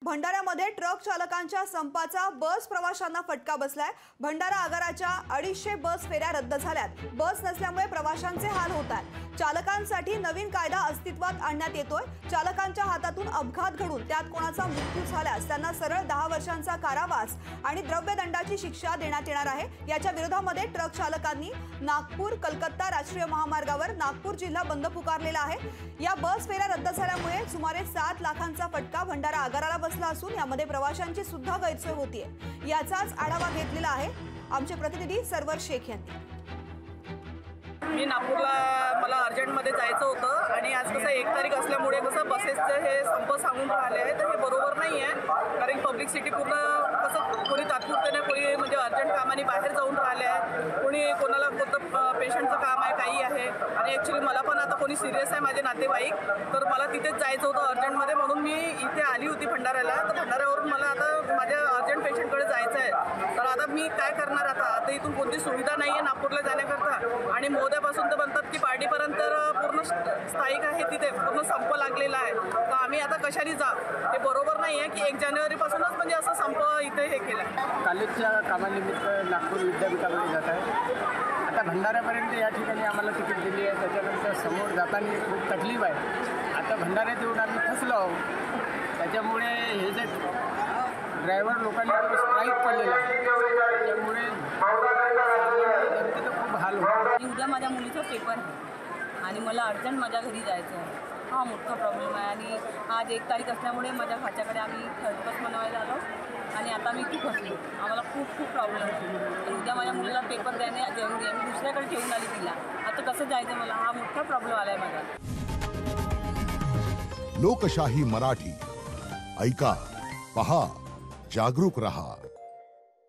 भंडाऱ्यामध्ये truck चालकांच्या संपाचा बस प्रवाशांना फटका बसलाय। भंडारा आगाराच्या 250 बस फेऱ्या रद्द झाल्यात। बस नसल्यामुळे प्रवाशांचे हाल होत आहेत। चालकांसाठी नवीन कायदा अस्तित्वात आणण्यात येतोय। चालकांच्या हातातून अपघात घडून त्यात कोणाचा मृत्यू झाल्यास त्यांना सरळ 10 वर्षांचा कारावास आणि द्रव्यदंडाची शिक्षा देण्यात येणार आहे। याच्या विरोधामध्ये ट्रक चालकांनी नागपूर कलकत्ता राष्ट्रीय महामार्गावर नागपूर जिल्हा बंद पुकारलेला आहे। या बस फेऱ्या रद्द झाल्यामुळे सुमारे 7 लाखांचा फटका भंडारा आगाराला बसला असून यामध्ये प्रवाशांची सुद्धा गैरसोय होतीये। याचाच आढावा घेतलेला आहे आमचे प्रतिनिधी सरवर शेख यांनी। मी नागपूरला मला अर्जंटमध्ये जायचं होतं आणि आज कसं 1 तारीख असल्यामुळे कसं बसेसचे हे संप सांगून राहिले आहे, तर हे बरोबर नाही आहे। कारण पब्लिक सिटी पूर्ण कसं कोणी तात्पुरत्याने कोणी म्हणजे अर्जंट कामाने बाहेर जाऊन राहिले आहे, कोणी कोणाला कोणतं पेशंटचं काम आहे काही आहे। आणि ॲक्च्युली मला पण आता कोणी सिरियस आहे माझे नातेवाईक, तर मला तिथेच जायचं होतं अर्जंटमध्ये, म्हणून मी इथे आली होती भंडाऱ्याला। तर भंडाऱ्यावरून मला आता माझ्या अर्जंट पेशंटकडे जायचं आहे, तर आता मी काय करणार आता इथून कोणती सुविधा नाही आहे नागपूरला जाण्याकरता। आणि मोद्यापासून तर म्हणतात की पार्टीपर्यंत पूर्ण स्थायिक आहे, तिथे पूर्ण संप लागलेला आहे। तर आम्ही आता कशाने जा, हे बरोबर नाही आहे की 1 जानेवारीपासूनच म्हणजे असं संप इथे हे केलं आहे। कॉलेजच्या कामानिमित्त नागपूर विद्यापीठामध्ये जात आहे। आता भंडाऱ्यापर्यंत या ठिकाणी आम्हाला तिकीट दिली आहे, त्याच्यानंतर समोर जाताना खूप तकलीफ आहे। आता भंडाऱ्यात येऊन आम्ही फसलो आहोत, त्याच्यामुळे हे जे ड्रायव्हर लोकांनी स्ट्राईक केलेलं आहे, त्यामुळे जनतेचं खूप हाल होतो। उद्या माझ्या मुलीचा पेपर आहे आणि मला अर्जंट माझ्या घरी जायचं आहे। हा मोठा प्रॉब्लेम आहे आणि आज 1 तारीख असल्यामुळे माझ्या भाच्याकडे आम्ही थर्ड बस बनवायला आलो आणि आता मी खूप फसलो। आम्हाला खूप प्रॉब्लेम होतो। उद्या माझ्या मुलीला पेपर द्यायला जेवून द्या, मी दुसऱ्याकडे ठेवून आली तिला। आता कसं जायचं मला, हा मोठा प्रॉब्लेम आला आहे माझा। लोकशाही मराठी ऐका, पहा, जागरूक रहा।